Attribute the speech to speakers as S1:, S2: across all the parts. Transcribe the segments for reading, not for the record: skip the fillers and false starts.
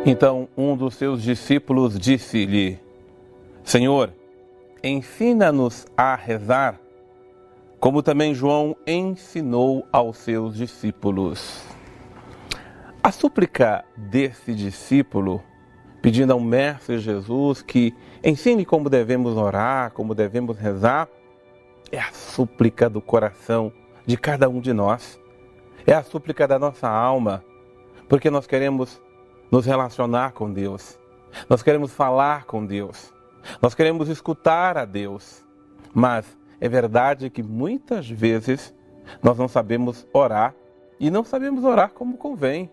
S1: Então um dos seus discípulos disse-lhe: Senhor, ensina-nos a rezar, como também João ensinou aos seus discípulos. A súplica desse discípulo, pedindo ao Mestre Jesus que ensine como devemos orar, como devemos rezar, é a súplica do coração de cada um de nós. É a súplica da nossa alma, porque nós queremos nos relacionar com Deus. Nós queremos falar com Deus. Nós queremos escutar a Deus. Mas é verdade que muitas vezes nós não sabemos orar e não sabemos orar como convém.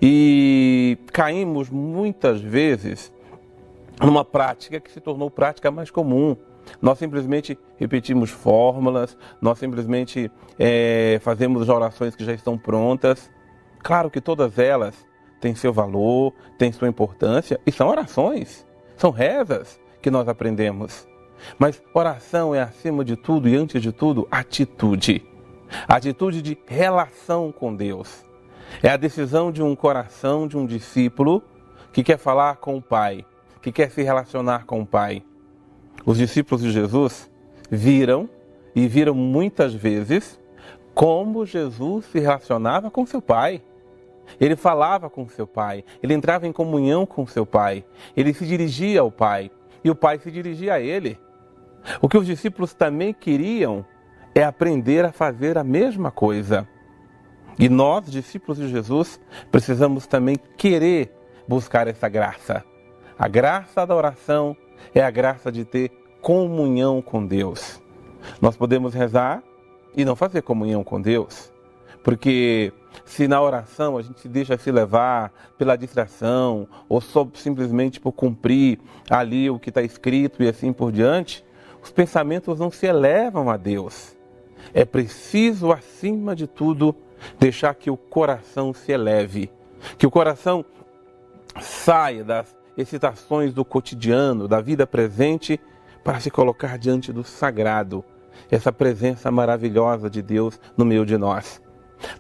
S1: E caímos muitas vezes numa prática que se tornou prática mais comum. Nós simplesmente repetimos fórmulas, nós simplesmente fazemos orações que já estão prontas. Claro que todas elas têm seu valor, têm sua importância e são orações, são rezas que nós aprendemos. Mas oração é, acima de tudo e antes de tudo, atitude. Atitude de relação com Deus. É a decisão de um coração, de um discípulo que quer falar com o Pai, que quer se relacionar com o Pai. Os discípulos de Jesus viram muitas vezes como Jesus se relacionava com seu Pai. Ele falava com seu Pai, ele entrava em comunhão com seu Pai, ele se dirigia ao Pai e o Pai se dirigia a ele. O que os discípulos também queriam é aprender a fazer a mesma coisa. E nós, discípulos de Jesus, precisamos também querer buscar essa graça. A graça da oração é a graça de ter comunhão com Deus. Nós podemos rezar e não fazer comunhão com Deus, porque se na oração a gente deixa se levar pela distração ou só simplesmente por cumprir ali o que está escrito e assim por diante, os pensamentos não se elevam a Deus. É preciso, acima de tudo, deixar que o coração se eleve, que o coração saia das excitações do cotidiano, da vida presente, para se colocar diante do sagrado, essa presença maravilhosa de Deus no meio de nós.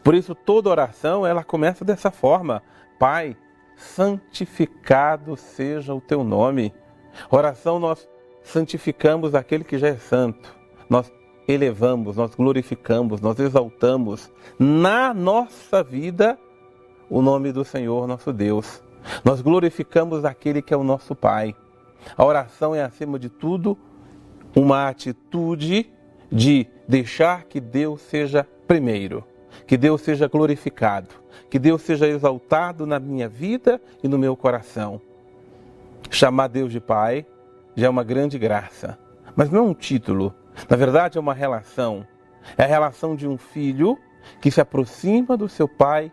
S1: Por isso, toda oração, ela começa dessa forma: Pai, santificado seja o teu nome. Oração, nós santificamos aquele que já é santo. Nós elevamos, nós glorificamos, nós exaltamos na nossa vida o nome do Senhor nosso Deus. Nós glorificamos aquele que é o nosso Pai. A oração é, acima de tudo, uma atitude de deixar que Deus seja primeiro, que Deus seja glorificado, que Deus seja exaltado na minha vida e no meu coração. Chamar Deus de Pai já é uma grande graça, mas não é um título. Na verdade, é uma relação. É a relação de um filho que se aproxima do seu pai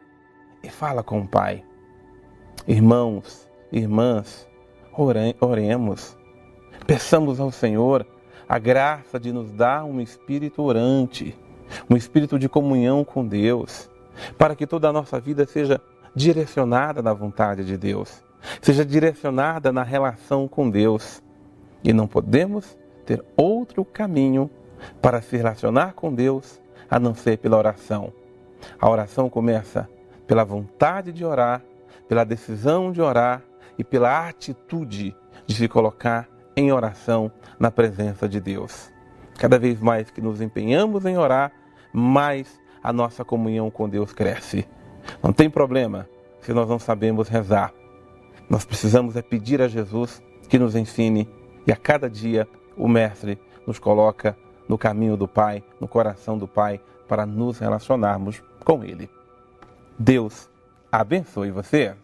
S1: e fala com o pai. Irmãos, irmãs, oremos. Peçamos ao Senhor a graça de nos dar um espírito orante, um espírito de comunhão com Deus, para que toda a nossa vida seja direcionada na vontade de Deus, seja direcionada na relação com Deus. E não podemos ter outro caminho para se relacionar com Deus a não ser pela oração. A oração começa pela vontade de orar, pela decisão de orar e pela atitude de se colocar em oração na presença de Deus. Cada vez mais que nos empenhamos em orar, mais a nossa comunhão com Deus cresce. Não tem problema se nós não sabemos rezar. Nós precisamos pedir a Jesus que nos ensine e a cada dia o Mestre nos coloca no caminho do Pai, no coração do Pai, para nos relacionarmos com Ele. Deus abençoe você.